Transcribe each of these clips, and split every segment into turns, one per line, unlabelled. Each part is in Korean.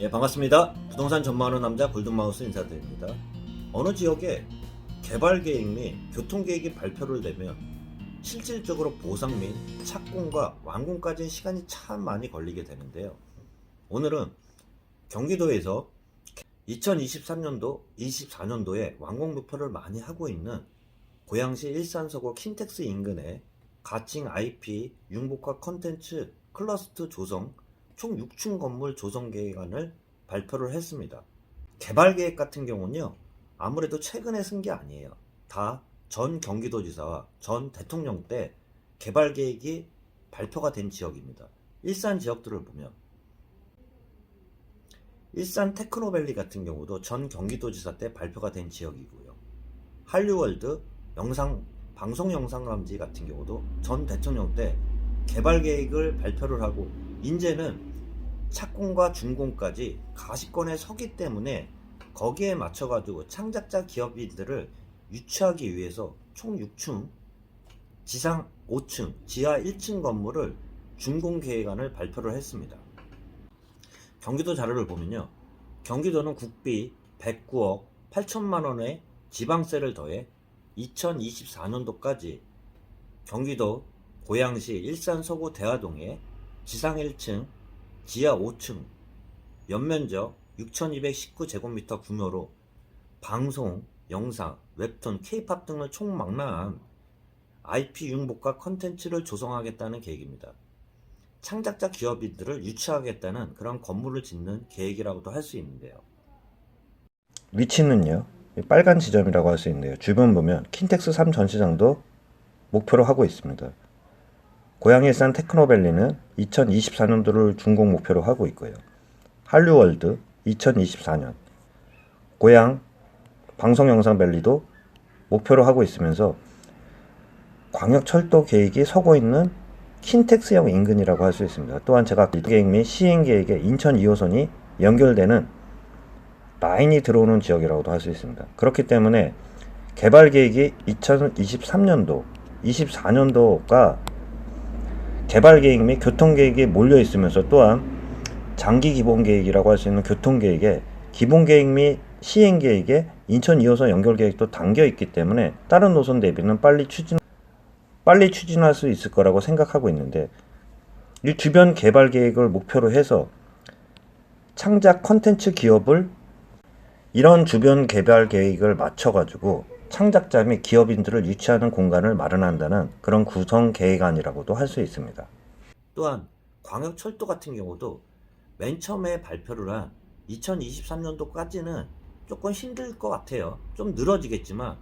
예, 반갑습니다. 부동산 전망하는 남자 골든마우스 인사드립니다. 어느 지역에 개발 계획 및 교통 계획이 발표를 되면 실질적으로 보상 및 착공과 완공까지 시간이 참 많이 걸리게 되는데요. 오늘은 경기도에서 2023년도, 24년도에 완공 목표를 많이 하고 있는 고양시 일산서구 킨텍스 인근의 가칭 IP 융복화 컨텐츠 클러스터 조성 총 6층 건물 조성 계획안을 발표를 했습니다. 개발 계획 같은 경우는요, 아무래도 최근에 쓴 게 아니에요. 다 전 경기도지사와 전 대통령 때 개발 계획이 발표가 된 지역입니다. 일산 지역들을 보면 일산 테크노밸리 같은 경우도 전 경기도지사 때 발표가 된 지역이고요. 한류월드 방송 영상감지 같은 경우도 전 대통령 때 개발 계획을 발표를 하고 이제는 착공과 준공까지 가시권에 서기 때문에 거기에 맞춰가지고 창작자 기업인들을 유치하기 위해서 총 6층, 지상 5층, 지하 1층 건물을 준공 계획안을 발표를 했습니다. 경기도 자료를 보면요, 경기도는 국비 109억 8천만 원의 지방세를 더해 2024년도까지 경기도 고양시 일산 서구 대화동에 지상 1층, 지하 5층, 연면적 6219제곱미터 규모로 방송, 영상, 웹툰, 케이팝 등을 총망라한 IP 융복화 컨텐츠를 조성하겠다는 계획입니다. 창작자 기업인들을 유치하겠다는 그런 건물을 짓는 계획이라고도 할 수 있는데요.
위치는요, 빨간 지점이라고 할 수 있는데요. 주변 보면 킨텍스 3 전시장도 목표로 하고 있습니다. 고양 일산 테크노밸리는 2024년도를 준공 목표로 하고 있고요. 한류월드 2024년, 고양 방송영상밸리도 목표로 하고 있으면서 광역철도 계획이 서고 있는 킨텍스역 인근이라고 할 수 있습니다. 또한 제가 계획 및 시행 계획에 인천 2호선이 연결되는 라인이 들어오는 지역이라고도 할 수 있습니다. 그렇기 때문에 개발 계획이 2023년도, 24년도가 개발 계획 및 교통 계획이 몰려 있으면서 또한 장기 기본 계획이라고 할 수 있는 교통 계획에 기본 계획 및 시행 계획에 인천 2호선 연결 계획도 담겨 있기 때문에 다른 노선 대비는 빨리 추진할 수 있을 거라고 생각하고 있는데, 이 주변 개발 계획을 목표로 해서 창작 컨텐츠 기업을 이런 주변 개발 계획을 맞춰가지고 창작자 및 기업인들을 유치하는 공간을 마련한다는 그런 구성 계획안이라고도 할 수 있습니다.
또한 광역철도 같은 경우도 맨 처음에 발표를 한 2023년도까지는 조금 힘들 것 같아요. 좀 늘어지겠지만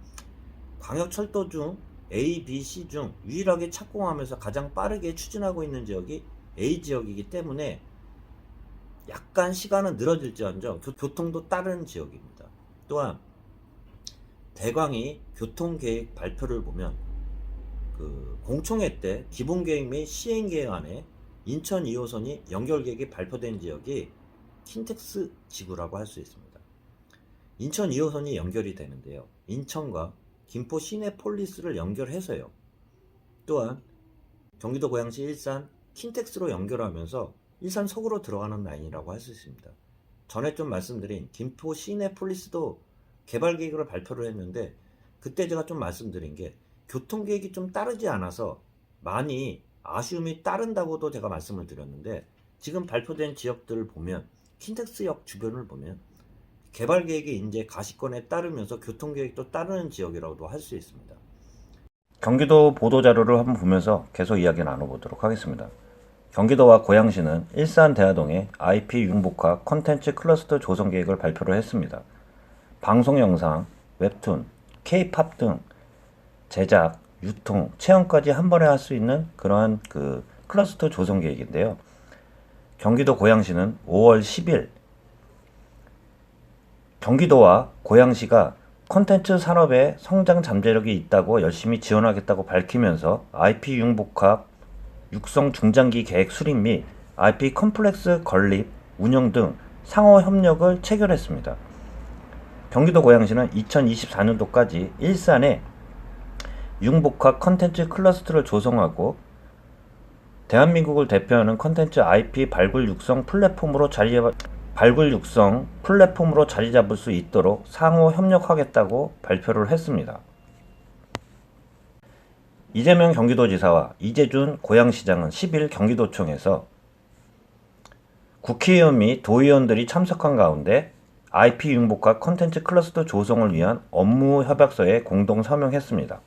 광역철도 중 A, B, C 중 유일하게 착공하면서 가장 빠르게 추진하고 있는 지역이 A 지역이기 때문에 약간 시간은 늘어질지언정 교통도 따르는 지역입니다. 또한 대광이 교통계획 발표를 보면 공청회 때 기본계획 및 시행계획안에 인천 2호선이 연결계획이 발표된 지역이 킨텍스 지구라고 할 수 있습니다. 인천 2호선이 연결이 되는데요, 인천과 김포 시내폴리스를 연결해서요. 또한 경기도 고양시 일산 킨텍스로 연결하면서 일산 서구로 들어가는 라인이라고 할 수 있습니다. 전에 좀 말씀드린 김포 시내폴리스도 개발 계획을 발표를 했는데, 그때 제가 좀 말씀드린 게 교통 계획이 좀 따르지 않아서 많이 아쉬움이 따른다고도 제가 말씀을 드렸는데, 지금 발표된 지역들을 보면 킨텍스역 주변을 보면 개발 계획이 이제 가시권에 따르면서 교통 계획도 따르는 지역이라고도 할 수 있습니다.
경기도 보도자료를 한번 보면서 계속 이야기 나눠보도록 하겠습니다. 경기도와 고양시는 일산 대화동에 IP 융복화 컨텐츠 클러스터 조성 계획을 발표를 했습니다. 방송 영상, 웹툰, 케이팝 등 제작, 유통, 체험까지 한 번에 할 수 있는 그러한 클러스터 조성 계획인데요. 경기도 고양시는 5월 10일 경기도와 고양시가 콘텐츠 산업에 성장 잠재력이 있다고 열심히 지원하겠다고 밝히면서 IP 융복합 육성 중장기 계획 수립 및 IP 컴플렉스 건립, 운영 등 상호 협력을 체결했습니다. 경기도 고양시는 2024년도까지 일산에 융복합 컨텐츠 클러스터를 조성하고 대한민국을 대표하는 컨텐츠 IP 발굴 육성 플랫폼으로 발굴 육성 플랫폼으로 자리 잡을 수 있도록 상호 협력하겠다고 발표를 했습니다. 이재명 경기도지사와 이재준 고양시장은 10일 경기도청에서 국회의원 및 도의원들이 참석한 가운데 IP 융복합 콘텐츠 클러스터 조성을 위한 업무 협약서에 공동 서명했습니다.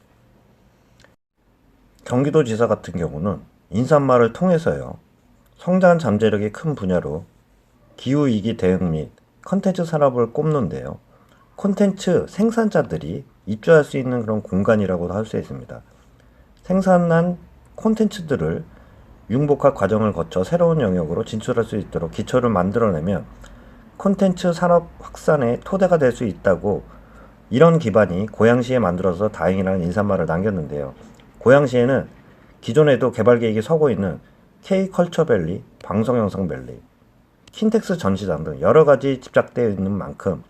경기도지사 같은 경우는 인사말을 통해서요, 성장 잠재력이 큰 분야로 기후위기 대응 및 콘텐츠 산업을 꼽는데요. 콘텐츠 생산자들이 입주할 수 있는 그런 공간이라고도 할 수 있습니다. 생산한 콘텐츠들을 융복합 과정을 거쳐 새로운 영역으로 진출할 수 있도록 기초를 만들어내면 콘텐츠 산업 확산의 토대가 될 수 있다고, 이런 기반이 고양시에 만들어서 다행이라는 인사말을 남겼는데요. 고양시에는 기존에도 개발 계획이 서고 있는 K컬처밸리, 방송영상밸리, 킨텍스 전시장 등 여러가지 집약되어 있는 만큼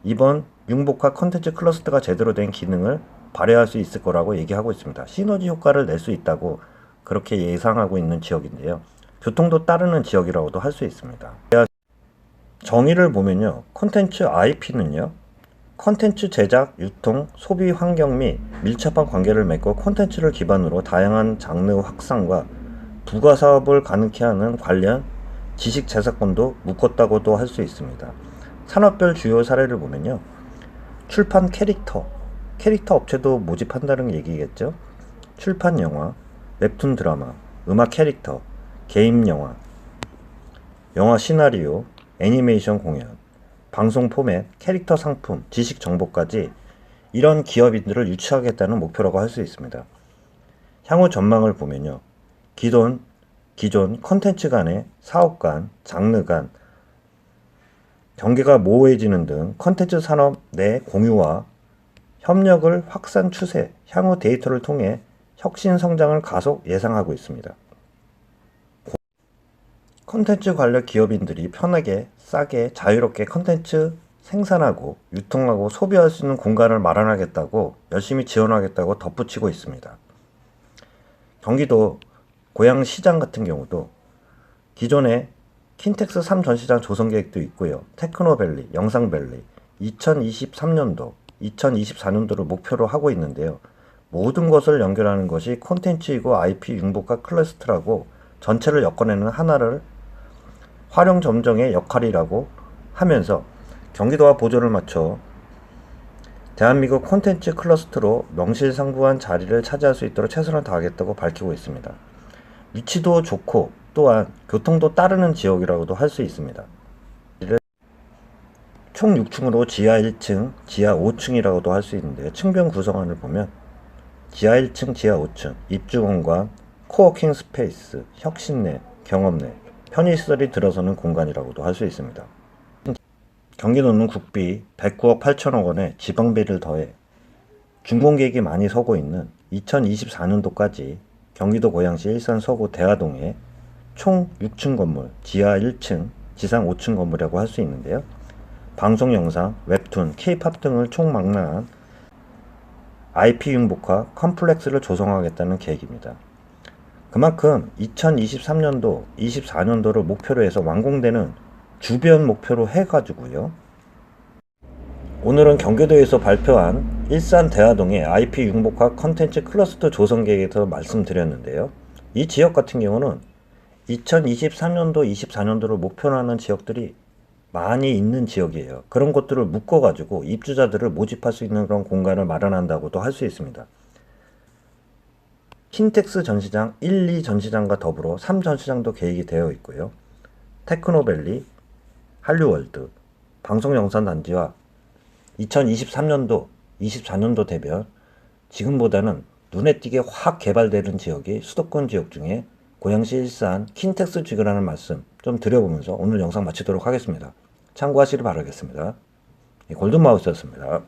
이번 융복합 콘텐츠 클러스터가 제대로 된 기능을 발휘할 수 있을 거라고 얘기하고 있습니다. 시너지 효과를 낼 수 있다고 그렇게 예상하고 있는 지역인데요. 교통도 따르는 지역이라고도 할 수 있습니다. 정의를 보면요, 콘텐츠 IP는요, 콘텐츠 제작, 유통, 소비 환경 및 밀접한 관계를 맺고 콘텐츠를 기반으로 다양한 장르 확산과 부가 사업을 가능케 하는 관련 지식 재산권도 묶었다고도 할 수 있습니다. 산업별 주요 사례를 보면요, 출판 캐릭터 업체도 모집한다는 얘기겠죠. 출판 영화, 웹툰 드라마, 음악 캐릭터, 게임 영화, 영화 시나리오, 애니메이션 공연, 방송 포맷, 캐릭터 상품, 지식 정보까지 이런 기업인들을 유치하겠다는 목표라고 할 수 있습니다. 향후 전망을 보면요, 기존 콘텐츠 간의 사업 간, 장르 간 경계가 모호해지는 등 콘텐츠 산업 내 공유와 협력을 확산 추세, 향후 데이터를 통해 혁신 성장을 가속 예상하고 있습니다. 콘텐츠 관련 기업인들이 편하게, 싸게, 자유롭게 콘텐츠 생산하고 유통하고 소비할 수 있는 공간을 마련하겠다고, 열심히 지원하겠다고 덧붙이고 있습니다. 경기도 고양시장 같은 경우도 기존에 킨텍스 3 전시장 조성 계획도 있고요. 테크노밸리, 영상밸리 2023년도, 2024년도를 목표로 하고 있는데요. 모든 것을 연결하는 것이 콘텐츠이고 IP 융복합 클러스터라고, 전체를 엮어내는 하나를 활용 점정의 역할이라고 하면서 경기도와 보조를 맞춰 대한민국 콘텐츠 클러스터로 명실상부한 자리를 차지할 수 있도록 최선을 다하겠다고 밝히고 있습니다. 위치도 좋고 또한 교통도 따르는 지역이라고도 할 수 있습니다. 총 6층으로 지하 1층, 지하 5층이라고도 할 수 있는데, 층별 구성안을 보면 지하 1층, 지하 5층, 입주 공간, 코워킹 스페이스, 혁신내, 경험내, 편의시설이 들어서는 공간이라고도 할 수 있습니다. 경기도는 국비 109억 8천억 원의 지방비를 더해 준공계획이 많이 서고 있는 2024년도까지 경기도 고양시 일산 서구 대화동에 총 6층 건물, 지하 1층, 지상 5층 건물이라고 할 수 있는데요. 방송 영상, 웹툰, K-팝 등을 총망라한 IP 융복합 컴플렉스를 조성하겠다는 계획입니다. 그만큼 2023년도, 24년도를 목표로 해서 완공되는 주변 목표로 해가지고요. 오늘은 경기도에서 발표한 일산 대화동의 IP 융복합 컨텐츠 클러스터 조성 계획에 대해서 말씀드렸는데요. 이 지역 같은 경우는 2023년도, 24년도를 목표로 하는 지역들이 많이 있는 지역이에요. 그런 것들을 묶어가지고 입주자들을 모집할 수 있는 그런 공간을 마련한다고도 할 수 있습니다. 킨텍스 전시장 1, 2 전시장과 더불어 3 전시장도 계획이 되어 있고요. 테크노밸리, 한류월드, 방송영상단지와 2023년도, 24년도 대별 지금보다는 눈에 띄게 확 개발되는 지역이 수도권 지역 중에 고양시 일산 킨텍스 지구라는 말씀 좀 드려보면서 오늘 영상 마치도록 하겠습니다. 참고하시길 바라겠습니다. 골든마우스였습니다.